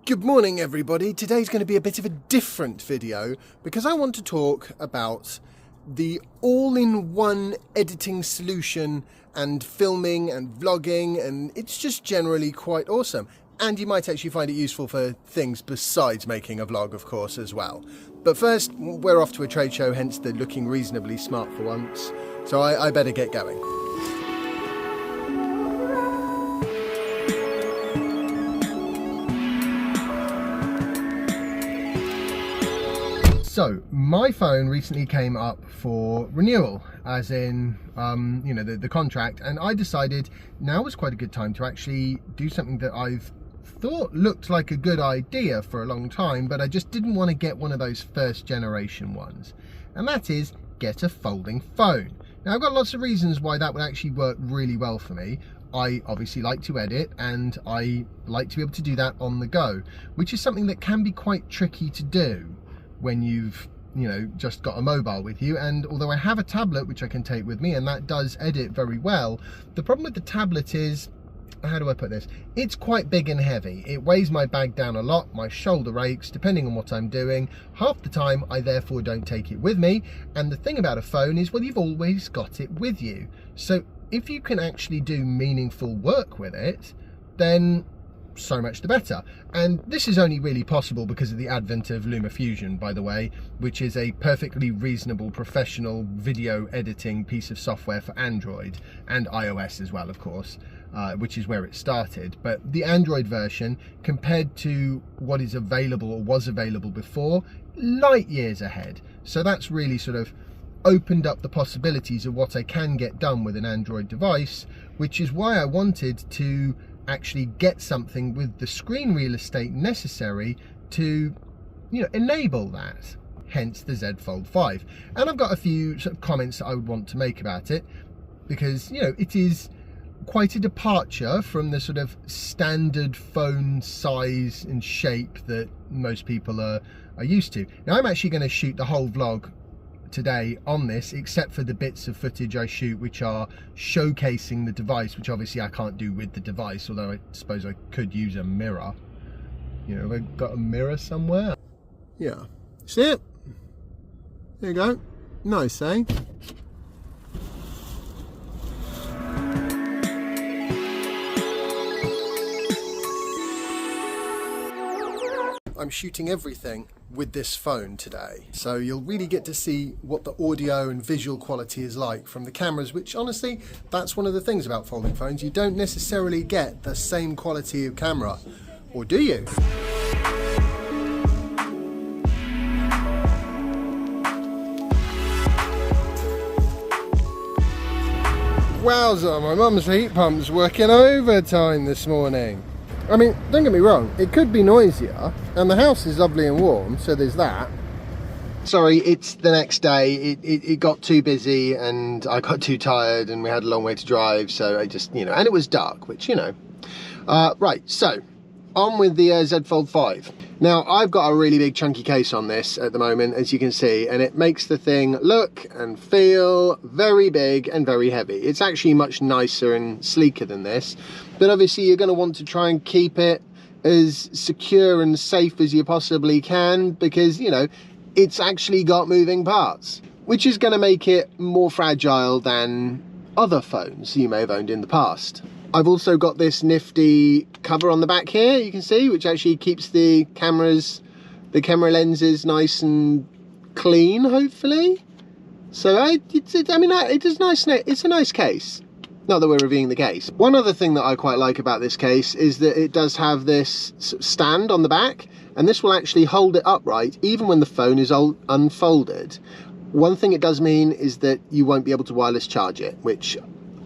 Good morning everybody. Today's going to be a bit of a different video because I want to talk about the all-in-one editing solution and filming and vlogging, and it's just generally quite awesome. And you might actually find it useful for things besides making a vlog, of course, as well. But first, we're off to a trade show, hence the looking reasonably smart for once. So I better get going. So, my phone recently came up for renewal, as in, the contract, and I decided now was quite a good time to actually do something that I've thought looked like a good idea for a long time, but I just didn't want to get one of those first generation ones, and that is get a folding phone. Now, I've got lots of reasons why that would actually work really well for me. I obviously like to edit, and I like to be able to do that on the go, which is something that can be quite tricky to do when you've just got a mobile with you. And although I have a tablet which I can take with me, and that does edit very well, the problem with the tablet is, how do I put this, it's quite big and heavy. It weighs my bag down a lot, my shoulder aches depending on what I'm doing. Half the time I therefore don't take it with me, and the thing about a phone is, well, you've always got it with you. So if you can actually do meaningful work with it, then so much the better. And this is only really possible because of the advent of LumaFusion, by the way, which is a perfectly reasonable professional video editing piece of software for Android and iOS as well, of course, which is where it started. But the Android version, compared to what is available or was available before, light years ahead. So that's really sort of opened up the possibilities of what I can get done with an Android device, which is why I wanted to actually get something with the screen real estate necessary to enable that, hence the Z Fold 5. And I've got a few sort of comments that I would want to make about it, because it is quite a departure from the sort of standard phone size and shape that most people are used to. Now, I'm actually going to shoot the whole vlog today on this, except for the bits of footage I shoot which are showcasing the device, which obviously I can't do with the device, although I suppose I could use a mirror. Have I got a mirror somewhere? Yeah, see it? There you go. Nice, eh? I'm shooting everything with this phone today, so you'll really get to see what the audio and visual quality is like from the cameras, which honestly, that's one of the things about folding phones. You don't necessarily get the same quality of camera, or do you? Wowza, my mum's heat pump's working overtime this morning. I mean, don't get me wrong, it could be noisier, and the house is lovely and warm, so there's that. Sorry, it's the next day. It got too busy, and I got too tired, and we had a long way to drive, so I just, and it was dark, which, right, so, on with the Z Fold 5. Now, I've got a really big chunky case on this at the moment, as you can see, and it makes the thing look and feel very big and very heavy. It's actually much nicer and sleeker than this, but obviously you're going to want to try and keep it as secure and safe as you possibly can, because, it's actually got moving parts, which is going to make it more fragile than other phones you may have owned in the past. I've also got this nifty cover on the back here, you can see, which actually keeps the camera lenses nice and clean, hopefully. So it's a nice case. Not that we're reviewing the case. One other thing that I quite like about this case is that it does have this stand on the back, and this will actually hold it upright even when the phone is unfolded. One thing it does mean is that you won't be able to wireless charge it, which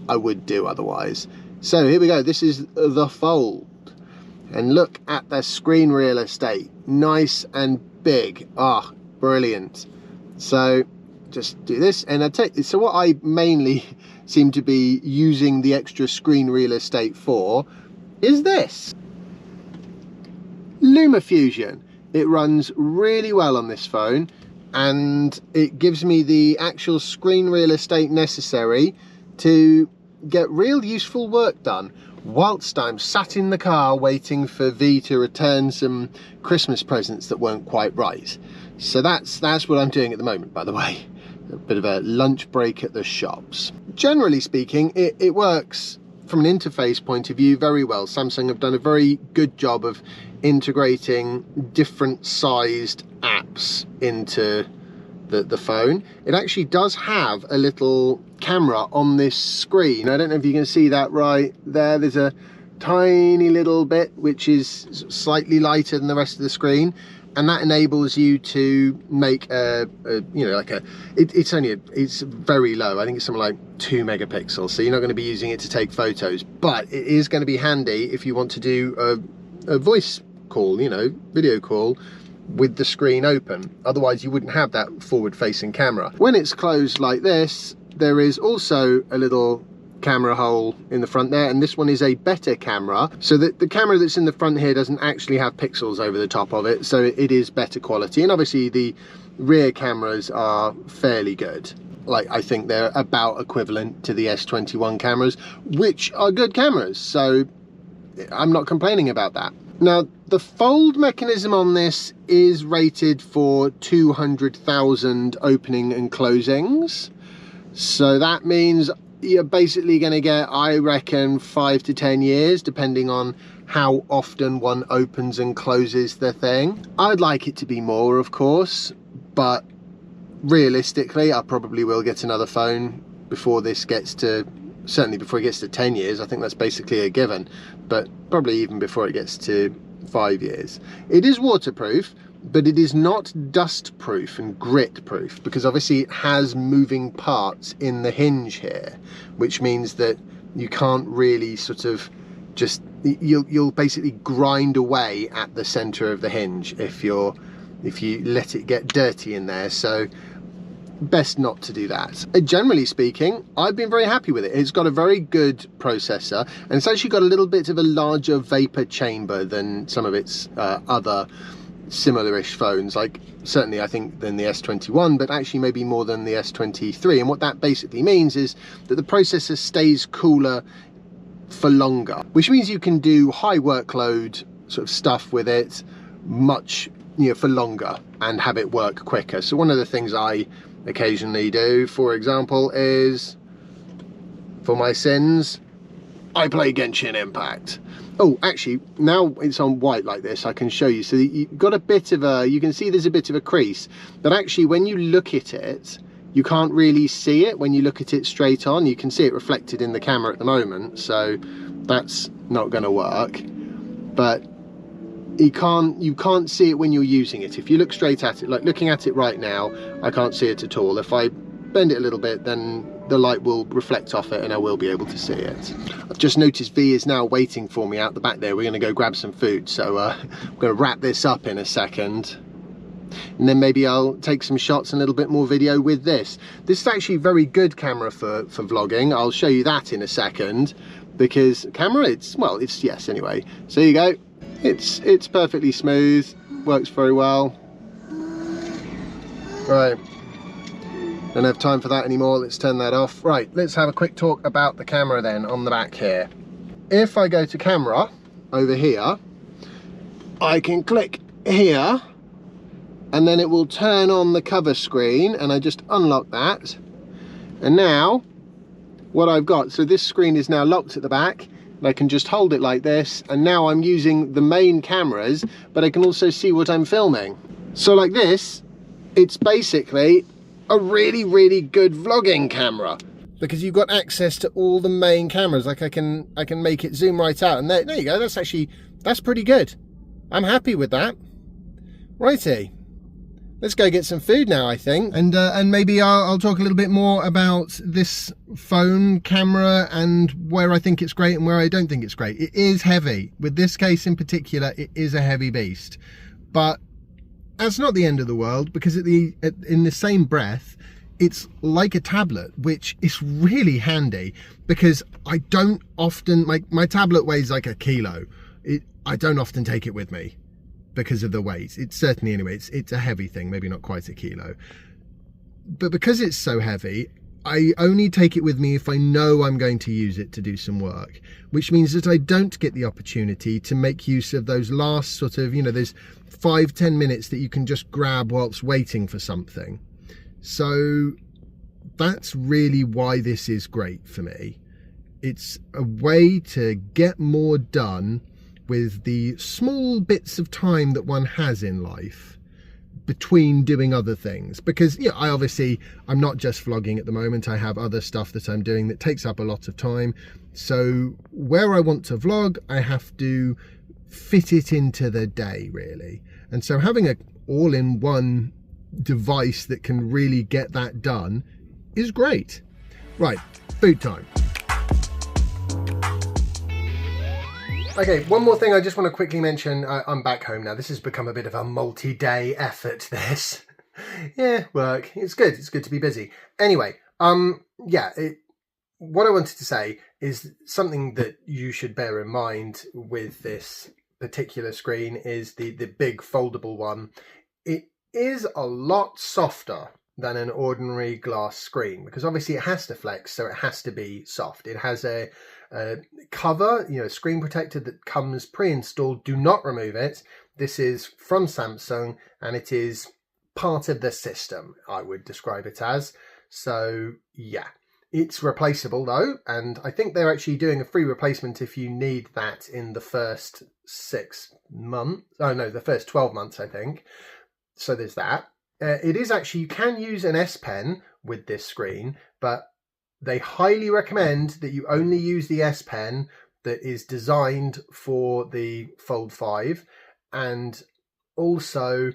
I would do otherwise. So here we go, this is the Fold, and look at the screen real estate, nice and big. Brilliant. So just do this, and so what I mainly seem to be using the extra screen real estate for is this LumaFusion. It runs really well on this phone, and it gives me the actual screen real estate necessary to get real useful work done. whilst I'm sat in the car waiting for V to return some Christmas presents that weren't quite right. So that's what I'm doing at the moment, by the way. A bit of a lunch break at the shops. Generally speaking, it works from an interface point of view very well. Samsung have done a very good job of integrating different sized apps into the phone. It actually does have a little camera on this screen. I don't know if you can see that right there. There's a tiny little bit which is slightly lighter than the rest of the screen, and that enables you to make it's very low. I think it's something like 2 megapixels, so you're not going to be using it to take photos, but it is going to be handy if you want to do a voice call, video call with the screen open. Otherwise you wouldn't have that forward facing camera. When it's closed like this, there is also a little camera hole in the front there, and this one is a better camera, so that the camera that's in the front here doesn't actually have pixels over the top of it, so it is better quality. And obviously the rear cameras are fairly good. Like, I think they're about equivalent to the S21 cameras, which are good cameras, so I'm not complaining about that. Now, the fold mechanism on this is rated for 200,000 opening and closings, so that means you're basically going to get, I reckon, 5 to 10 years, depending on how often one opens and closes the thing. I'd like it to be more, of course, but realistically, I probably will get another phone before this gets to, certainly before it gets to 10 years. I think that's basically a given, but probably even before it gets to 5 years. It is waterproof, but it is not dust proof and grit proof, because obviously it has moving parts in the hinge here, which means that you can't really sort of just, you'll basically grind away at the center of the hinge if you let it get dirty in there. So best not to do that. Generally speaking, I've been very happy with it. It's got a very good processor, and it's actually got a little bit of a larger vapor chamber than some of its other similar-ish phones, like certainly I think than the S21, but actually maybe more than the S23. And what that basically means is that the processor stays cooler for longer, which means you can do high workload sort of stuff with it much, for longer and have it work quicker. So one of the things I occasionally do, for example, is, for my sins, I play Genshin Impact. Oh, actually, now it's on white like this, I can show you. So you've got a bit of a, you can see there's a bit of a crease, but actually when you look at it, you can't really see it when you look at it straight on. You can see it reflected in the camera at the moment, so that's not going to work. But you can't see it when you're using it. If you look straight at it, like looking at it right now, I can't see it at all. If I bend it a little bit, then the light will reflect off it and I will be able to see it. I've just noticed V is now waiting for me out the back there. We're going to go grab some food, so I'm going to wrap this up in a second, and then maybe I'll take some shots and a little bit more video with this. This is actually a very good camera for vlogging. I'll show you that in a second, because camera, it's yes anyway. So you go, it's perfectly smooth, works very well. Right, don't have time for that anymore, let's turn that off. Right, let's have a quick talk about the camera then on the back here. If I go to camera over here, I can click here and then it will turn on the cover screen, and I just unlock that, and now what I've got, so this screen is now locked at the back, and I can just hold it like this, and now I'm using the main cameras, but I can also see what I'm filming. So like this, it's basically a really, really good vlogging camera, because you've got access to all the main cameras. Like I can make it zoom right out, and there you go. That's pretty good. I'm happy with that. Righty, let's go get some food now, I think, and maybe I'll talk a little bit more about this phone camera and where I think it's great and where I don't think it's great. It is heavy. With this case in particular, it is a heavy beast, but that's not the end of the world, because in the same breath, it's like a tablet, which is really handy, because I don't often, my tablet weighs like a kilo. I don't often take it with me because of the weight. It's certainly, anyway, it's a heavy thing, maybe not quite a kilo. But because it's so heavy, I only take it with me if I know I'm going to use it to do some work, which means that I don't get the opportunity to make use of those last sort of, those 5-10 minutes that you can just grab whilst waiting for something. So that's really why this is great for me. It's a way to get more done with the small bits of time that one has in life between doing other things, because I'm not just vlogging at the moment. I have other stuff that I'm doing that takes up a lot of time. So where I want to vlog, I have to fit it into the day, really. And so having a all-in-one device that can really get that done is great. Right, food time. Okay, one more thing I just want to quickly mention. I'm back home now. This has become a bit of a multi-day effort, this. Yeah, work. It's good. It's good to be busy. Anyway, what I wanted to say is something that you should bear in mind with this particular screen is the big foldable one. It is a lot softer than an ordinary glass screen, because obviously it has to flex, so it has to be soft. It has a cover, screen protector that comes pre-installed. Do not remove it. This is from Samsung and it is part of the system, I would describe it as. So yeah, it's replaceable though, and I think they're actually doing a free replacement if you need that in the first 6 months. Oh no, the first 12 months, I think. So there's that. It is actually, you can use an S Pen with this screen, but they highly recommend that you only use the S Pen that is designed for the Fold 5. And also,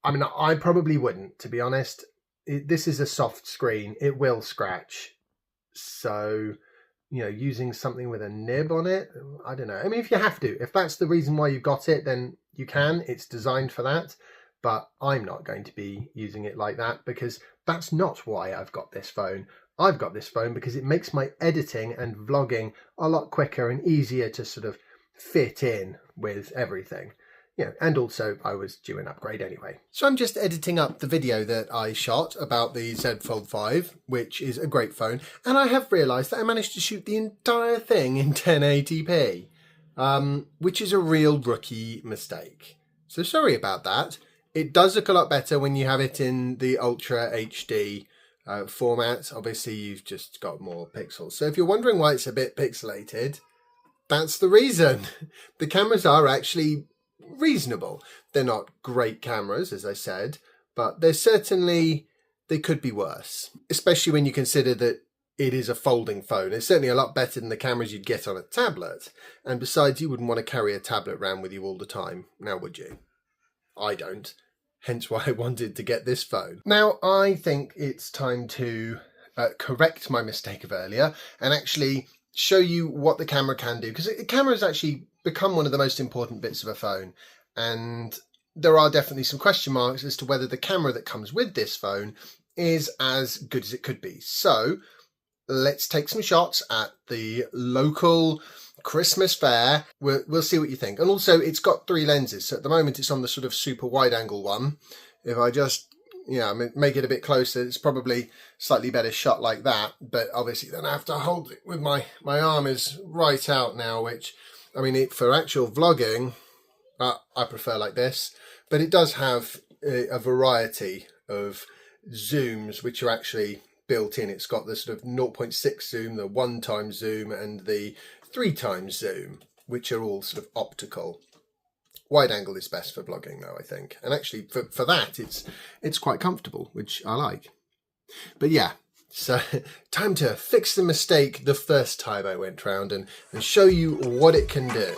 I probably wouldn't, to be honest. This is a soft screen. It will scratch. So, using something with a nib on it, I don't know. If you have to, if that's the reason why you got it, then you can. It's designed for that. But I'm not going to be using it like that, because that's not why I've got this phone. I've got this phone because it makes my editing and vlogging a lot quicker and easier to sort of fit in with everything. And also I was due an upgrade anyway. So I'm just editing up the video that I shot about the Z Fold 5, which is a great phone. And I have realised that I managed to shoot the entire thing in 1080p, which is a real rookie mistake. So sorry about that. It does look a lot better when you have it in the Ultra HD format. Obviously, you've just got more pixels. So if you're wondering why it's a bit pixelated, that's the reason. The cameras are actually reasonable. They're not great cameras, as I said, but they could be worse, especially when you consider that it is a folding phone. It's certainly a lot better than the cameras you'd get on a tablet. And besides, you wouldn't want to carry a tablet around with you all the time, now would you? I don't. Hence why I wanted to get this phone. Now, I think it's time to correct my mistake of earlier and actually show you what the camera can do, because the camera has actually become one of the most important bits of a phone, and there are definitely some question marks as to whether the camera that comes with this phone is as good as it could be. So let's take some shots at the local Christmas fair. We'll see what you think. And also, it's got 3 lenses, so at the moment it's on the sort of super wide angle one. If I just make it a bit closer, it's probably slightly better shot like that, but obviously then I have to hold it with my arm is right out now, which for actual vlogging I prefer like this, but it does have a variety of zooms which are actually built in. It's got the sort of 0.6 zoom, the 1x zoom, and the 3x zoom, which are all sort of optical. Wide angle is best for vlogging though, I think. And actually for that, it's quite comfortable, which I like. But yeah, so time to fix the mistake the first time I went round and show you what it can do.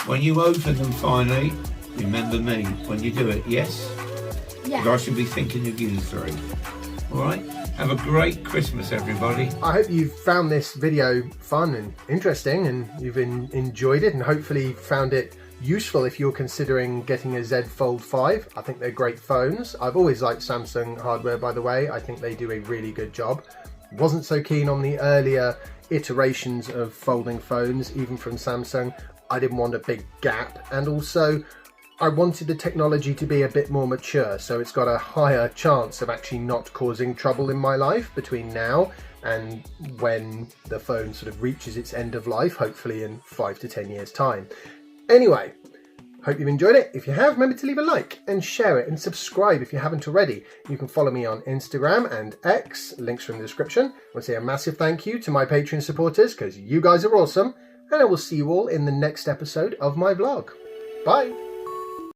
When you open them finally, remember me when you do it, yes? Yeah. I should be thinking of you 3. All right? Have a great Christmas, everybody. I hope you've found this video fun and interesting, and you've enjoyed it, and hopefully found it useful if you're considering getting a Z Fold 5. I think they're great phones. I've always liked Samsung hardware, by the way. I think they do a really good job. Wasn't so keen on the earlier iterations of folding phones, even from Samsung. I didn't want a big gap, and also I wanted the technology to be a bit more mature, so it's got a higher chance of actually not causing trouble in my life between now and when the phone sort of reaches its end of life, hopefully in 5 to 10 years time. Anyway, hope you've enjoyed it. If you have, remember to leave a like and share it, and subscribe if you haven't already. You can follow me on Instagram and X, links are in the description. I want to say a massive thank you to my Patreon supporters, because you guys are awesome, and I will see you all in the next episode of my vlog. Bye!